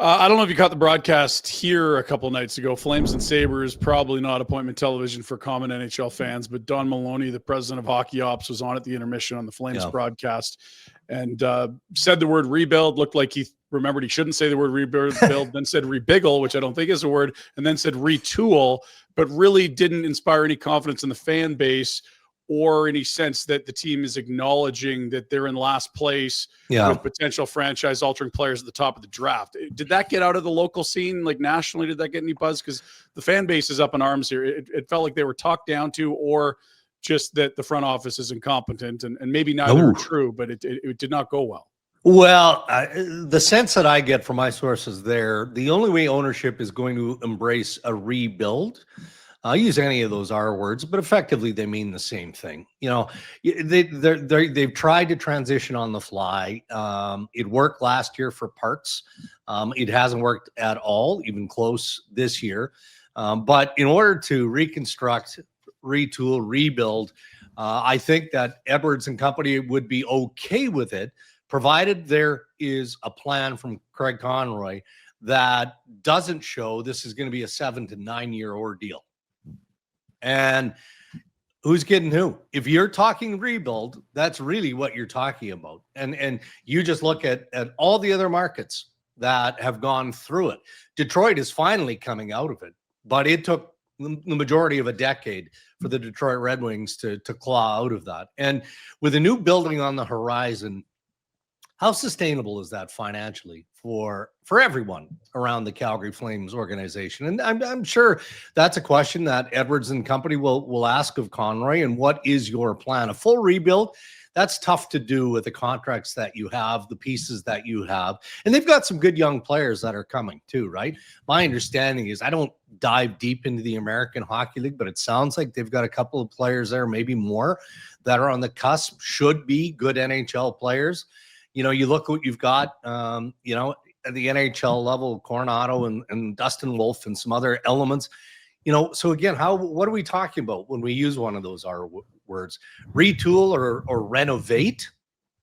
I don't know if you caught the broadcast here a couple nights ago. Flames and Sabres, probably not appointment television for common NHL fans, but Don Maloney, the president of Hockey Ops, was on at the intermission on the Flames broadcast and said the word rebuild. Looked like he remembered he shouldn't say the word rebuild, then said rebiggle, which I don't think is a word, and then said retool, but really didn't inspire any confidence in the fan base or any sense that the team is acknowledging that they're in last place with potential franchise-altering players at the top of the draft. Did that get out of the local scene, like nationally? Did that get any buzz? Because the fan base is up in arms here. It felt like they were talked down to, or just that the front office is incompetent, and maybe neither are true, but it did not go well. Well, the sense that I get from my sources there, the only way ownership is going to embrace a rebuild, I'll use any of those R words, but effectively they mean the same thing. You know, they've tried to transition on the fly. It worked last year for parts. It hasn't worked at all, even close this year. But in order to reconstruct, retool, rebuild, I think that Edwards and company would be okay with it, provided there is a plan from Craig Conroy that doesn't show this is going to be a 7 to 9 year ordeal. And who's getting who? If you're talking rebuild, that's really what you're talking about. And you just look at all the other markets that have gone through it. Detroit is finally coming out of it, but it took the majority of a decade for the Detroit Red Wings to claw out of that. And with a new building on the horizon, how sustainable is that financially for everyone around the Calgary Flames organization? And I'm sure that's a question that Edwards and company will ask of Conroy. And what is your plan? A full rebuild, that's tough to do with the contracts that you have, the pieces that you have. And they've got some good young players that are coming too, right? My understanding is, I don't dive deep into the American Hockey League, but it sounds like they've got a couple of players there, maybe more, that are on the cusp, should be good NHL players. You know, you look what you've got, you know, at the NHL level, Coronado and Dustin Wolf and some other elements, you know. So again, what are we talking about when we use one of those R words? Retool or renovate?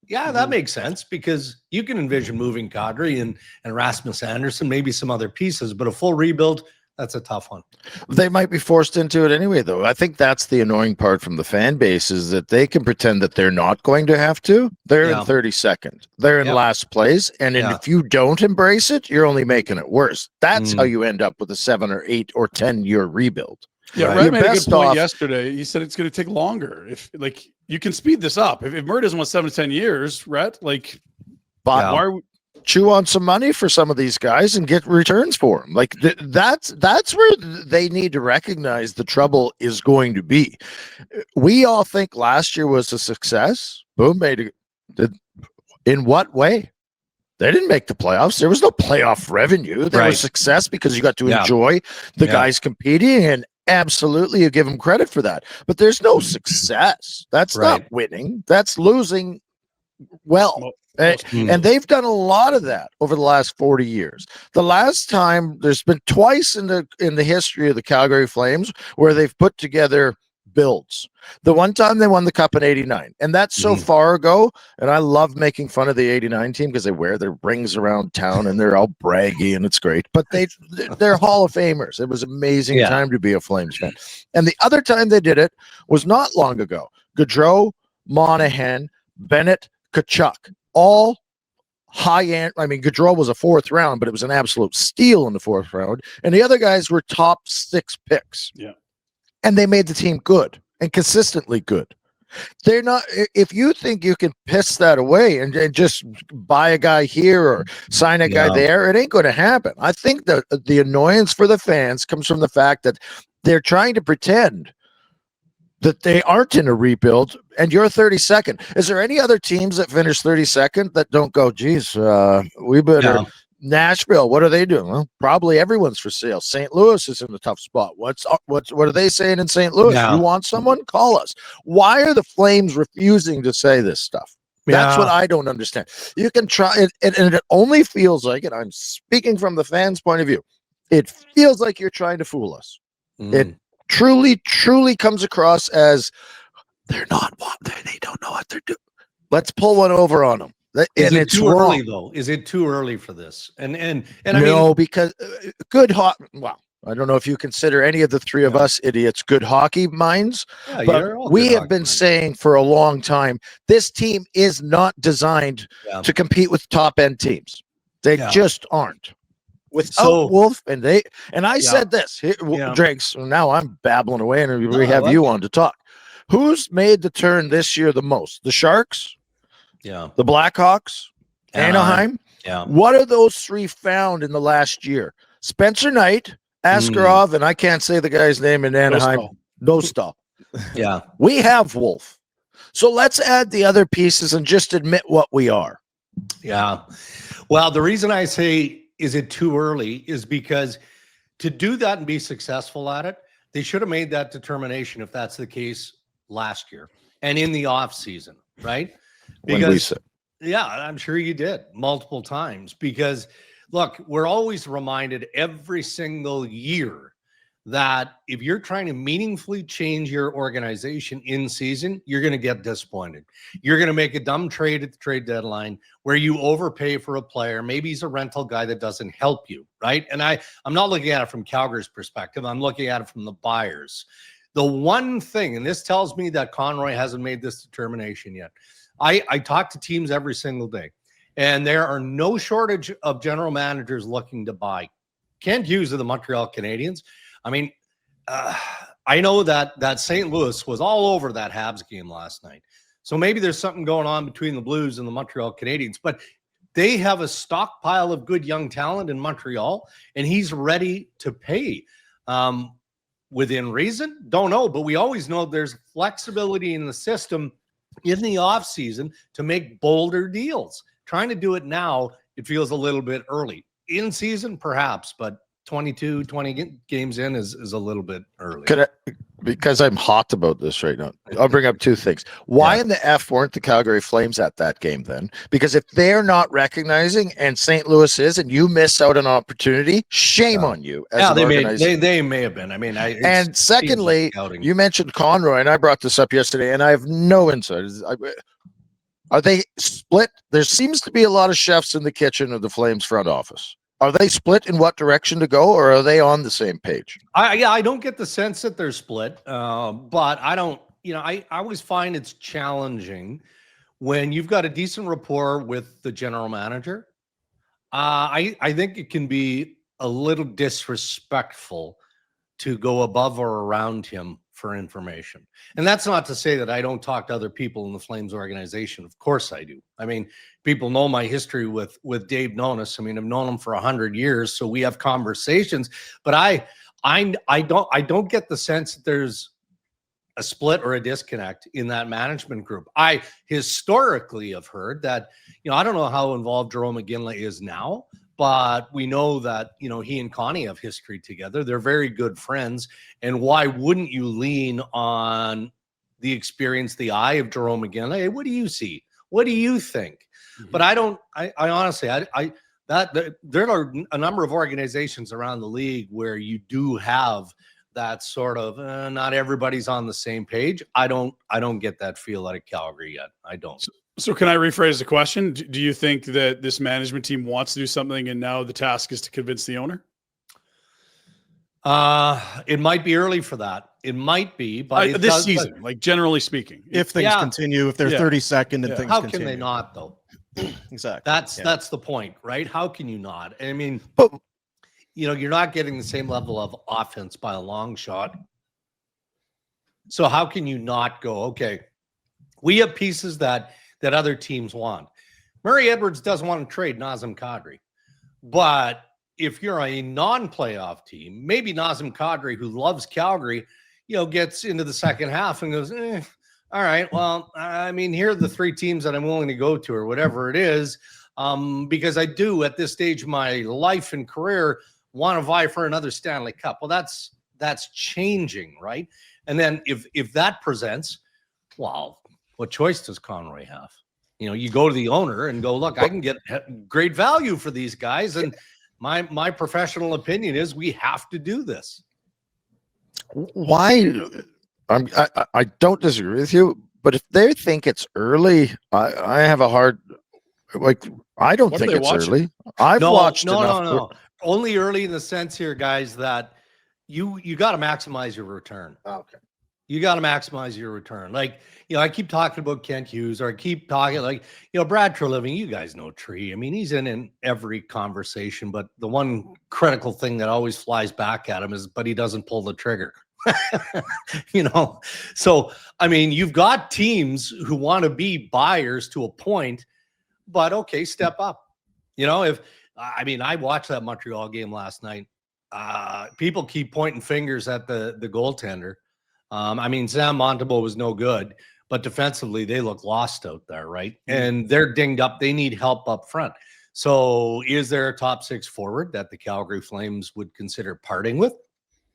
Yeah, that makes sense, because you can envision moving Kadri and Rasmus Anderson, maybe some other pieces, but a full rebuild, that's a tough one. They might be forced into it anyway, though. I think that's the annoying part from the fan base, is that they can pretend that they're not going to have to. They're in 32nd. They're in last place. And if you don't embrace it, you're only making it worse. That's how you end up with a 7 or 8 or 10 year rebuild. Yeah, Rhett made a good point yesterday. He said it's going to take longer. If, like, you can speed this up. If Murray doesn't want 7 to 10 years, Rhett, like, why are we... chew on some money for some of these guys and get returns for them. Like that's where they need to recognize the trouble is going to be. We all think last year was a success. Boom, made it. In what way? They didn't make the playoffs. There was no playoff revenue. There was success because you got to enjoy the guys competing, and absolutely you give them credit for that. But there's no success. That's not winning. That's losing well. And they've done a lot of that over the last 40 years. The last time, there's been twice in the history of the Calgary Flames where they've put together builds. The one time they won the cup in '89, and that's so far ago. And I love making fun of the '89 team because they wear their rings around town and they're all braggy and it's great. But they're Hall of Famers. It was an amazing time to be a Flames fan. And the other time they did it was not long ago. Gaudreau, Monahan, Bennett, Tkachuk. All high end. I mean, Gaudreau was a 4th round, but it was an absolute steal in the 4th round. And the other guys were top 6 picks. Yeah. And they made the team good and consistently good. They're not, if you think you can piss that away and just buy a guy here or sign a guy there, it ain't going to happen. I think that the annoyance for the fans comes from the fact that they're trying to pretend that they aren't in a rebuild, and you're 32nd. Is there any other teams that finish 32nd that don't go, geez, we better... Nashville, what are they doing? Well, probably everyone's for sale. St. Louis is in a tough spot. What are they saying in St. Louis? You want someone? Call us. Why are the Flames refusing to say this stuff? That's what I don't understand. You can try it, and it only feels like, and I'm speaking from the fans' point of view, it feels like you're trying to fool us. It truly comes across as they don't know what they're doing. Let's pull one over on them. Is and it it's too wrong. early though? Is it too early for this? And I No, mean, because good hockey. Well, I don't know if you consider any of the three of us idiots good hockey minds, yeah, but you're all we good have hockey been minds. saying for a long time this team is not designed Yeah. to compete with top end teams. They Yeah. just aren't. Without So- Wolf and I Yeah. said this, Yeah. Dregs. Now I'm babbling away, and No, we I have like you it. on to talk. Who's made the turn this year the most? The Sharks, Yeah. the Blackhawks, Anaheim. Yeah. What are those three found in the last year? Spencer Knight, Askarov, and I can't say the guy's name in Anaheim. Dostal. Yeah. We have Wolf. So let's add the other pieces and just admit what we are. Yeah. Well, the reason I say, is it too early, is because to do that and be successful at it, they should have made that determination, if that's the case, last year and in the off season, right? Because yeah, I'm sure you did multiple times, because look, we're always reminded every single year that if you're trying to meaningfully change your organization in season, you're going to get disappointed. You're going to make a dumb trade at the trade deadline where you overpay for a player. Maybe he's a rental guy that doesn't help you, right? And I'm not looking at it from Calgary's perspective. I'm looking at it from the buyers. The one thing, and this tells me that Conroy hasn't made this determination yet. I talk to teams every single day, and there are no shortage of general managers looking to buy. Kent Hughes of the Montreal Canadiens. I mean, I know that St. Louis was all over that Habs game last night. So maybe there's something going on between the Blues and the Montreal Canadiens, but they have a stockpile of good young talent in Montreal, and he's ready to pay. Within reason? Don't know, but we always know there's flexibility in the system in the offseason to make bolder deals. Trying to do it now, it feels a little bit early. In season, perhaps, but 20 games in is a little bit early. Because I'm hot about this right now, I'll bring up two things. Why in the F weren't the Calgary Flames at that game then? Because if they're not recognizing and St. Louis is, and you miss out an opportunity, shame on you. As they may have been. I mean, and secondly, you mentioned Conroy, and I brought this up yesterday, and I have no insight. Are they split? There seems to be a lot of chefs in the kitchen of the Flames front office. Are they split in what direction to go, or are they on the same page? I don't get the sense that they're split, but I don't, I always find it's challenging when you've got a decent rapport with the general manager. I think it can be a little disrespectful to go above or around him for information. And that's not to say that I don't talk to other people in the Flames organization. Of course I do. I mean, people know my history with Dave Nonis. I mean, I've known him for 100 years, so we have conversations, but I don't get the sense that there's a split or a disconnect in that management group. I historically have heard that, I don't know how involved Jerome McGinley is now, but we know that, he and Connie have history together. They're very good friends. And why wouldn't you lean on the experience, the eye of Jerome McGinley? Hey, what do you see? What do you think? Mm-hmm. But I honestly, there are a number of organizations around the league where you do have that sort of, not everybody's on the same page. I don't get that feel out of Calgary yet. I don't. So can I rephrase the question? Do you think that this management team wants to do something and now the task is to convince the owner? It might be early for that. It might be, but this season, like generally speaking, if things continue, if they're 32nd and things how continue. can they not though? Exactly. That's the point, right? How can you not? I mean, but you're not getting the same level of offense by a long shot. So how can you not go, okay, we have pieces that other teams want. Murray Edwards doesn't want to trade Nazem Kadri. But if you're a non-playoff team, maybe Nazem Kadri, who loves Calgary, gets into the second half and goes, all right, well, I mean, here are the three teams that I'm willing to go to or whatever it is, because I do at this stage of my life and career want to vie for another Stanley Cup. Well, that's changing, right? And then if that presents, well, what choice does Conroy have? You go to the owner and go, look, I can get great value for these guys. And my professional opinion is we have to do this. Why? I don't disagree with you, but if they think it's early, I have a hard Like, I don't What are think they it's watching? early. I've watched enough. No. Only early in the sense here, guys, that you got to maximize your return. Okay. You got to maximize your return. Like, I keep talking about Kent Hughes, or I keep talking like, Brad Treliving, you guys know Tree. I mean, he's in every conversation, but the one critical thing that always flies back at him is, but he doesn't pull the trigger. So, I mean, you've got teams who want to be buyers to a point, but okay, step up. I watched that Montreal game last night. People keep pointing fingers at the goaltender. Sam Montembeault was no good, but defensively they look lost out there, right? And they're dinged up. They need help up front. So is there a top 6 forward that the Calgary Flames would consider parting with?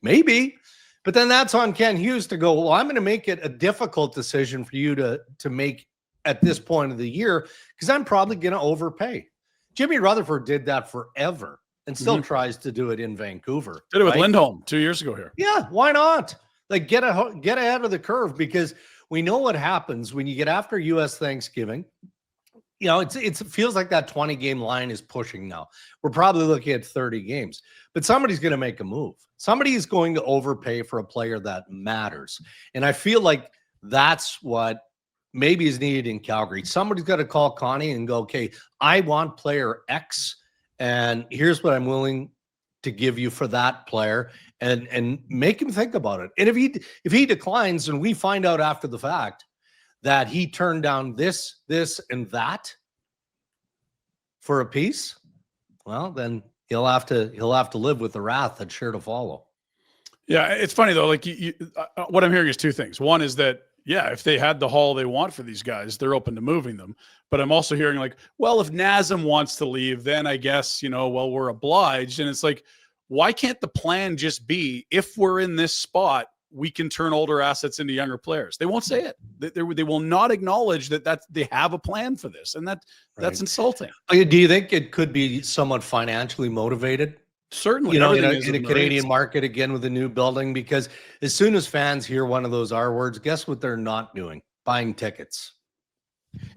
Maybe. But then that's on Ken Hughes to go, well, I'm going to make it a difficult decision for you to make at this point of the year, because I'm probably going to overpay. Jimmy Rutherford did that forever and still tries to do it in Vancouver. Did it with Lindholm 2 years ago here. Yeah, why not? Like, get ahead of the curve, because we know what happens when you get after U.S. Thanksgiving. It feels like that 20-game line is pushing now. We're probably looking at 30 games, but somebody's going to make a move. Somebody is going to overpay for a player that matters. And I feel like that's what maybe is needed in Calgary. Somebody's got to call Connie and go, okay, I want player X, and here's what I'm willing to give you for that player, and make him think about it. And if he declines, and we find out after the fact that he turned down this, and that for a piece, well, then he'll have to live with the wrath that's sure to follow. Yeah, it's funny though. Like, what I'm hearing is 2 things. One is that, yeah, if they had the haul they want for these guys, they're open to moving them. But I'm also hearing like, well, if Nazem wants to leave, then I guess, we're obliged. And it's like, why can't the plan just be, if we're in this spot, we can turn older assets into younger players? They won't say it. They will not acknowledge that they have a plan for this. And that's insulting. Do you think it could be somewhat financially motivated? Certainly, in a Canadian market, again, with a new building, because as soon as fans hear one of those R words, guess what they're not doing? Buying tickets.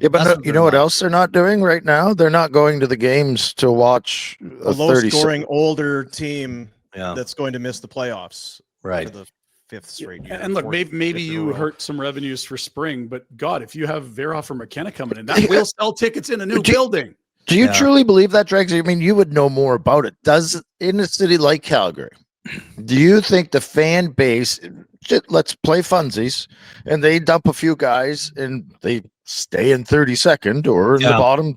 Yeah, but you know what else they're not doing right now? They're not going to the games to watch a low-scoring older team that's going to miss the playoffs for the 5th straight year. And look, maybe you hurt some revenues for spring, but God, if you have Verhoff or McKenna coming in, that will sell tickets in a new building. Do you truly believe that, Dregs? I mean, you would know more about it. Does, in a city like Calgary, do you think the fan base, let's play funsies, and they dump a few guys and they stay in 32nd or in the bottom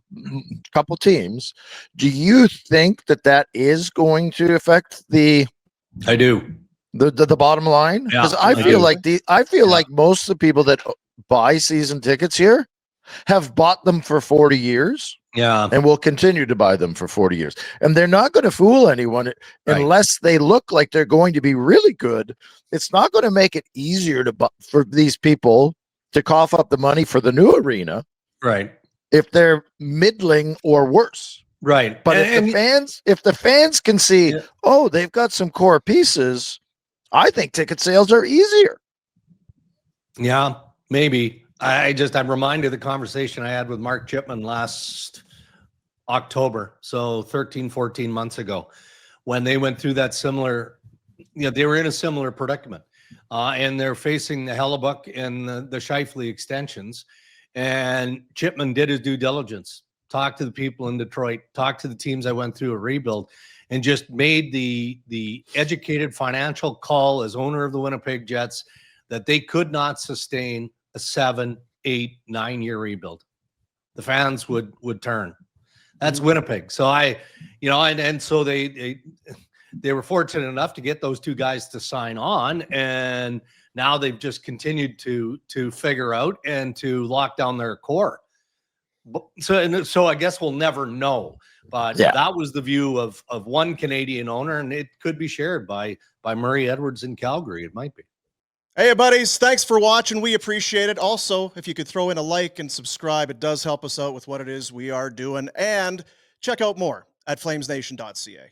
couple teams? Do you think that is going to affect the bottom line? Because I feel like most of the people that buy season tickets here have bought them for 40 years. Yeah. And will continue to buy them for 40 years. And they're not going to fool anyone unless they look like they're going to be really good. It's not going to make it easier for these people to cough up the money for the new arena. Right. If they're middling or worse. Right. But if the fans can see, they've got some core pieces, I think ticket sales are easier. Yeah, maybe. I'm reminded of the conversation I had with Mark Chipman last October, so 13, 14 months ago, when they went through that similar, they were in a similar predicament, and they're facing the Hellebuck and the Scheifele extensions, and Chipman did his due diligence, talked to the people in Detroit, talked to the teams I went through a rebuild, and just made the educated financial call as owner of the Winnipeg Jets that they could not sustain a 7, 8, 9-year rebuild. The fans would turn. That's Winnipeg. So so they were fortunate enough to get those 2 guys to sign on, and now they've just continued to figure out and to lock down their core. So I guess we'll never know, but that was the view of one Canadian owner, and it could be shared by Murray Edwards in Calgary. It might be. Hey, buddies, thanks for watching. We appreciate it. Also, if you could throw in a like and subscribe, it does help us out with what it is we are doing. And check out more at flamesnation.ca.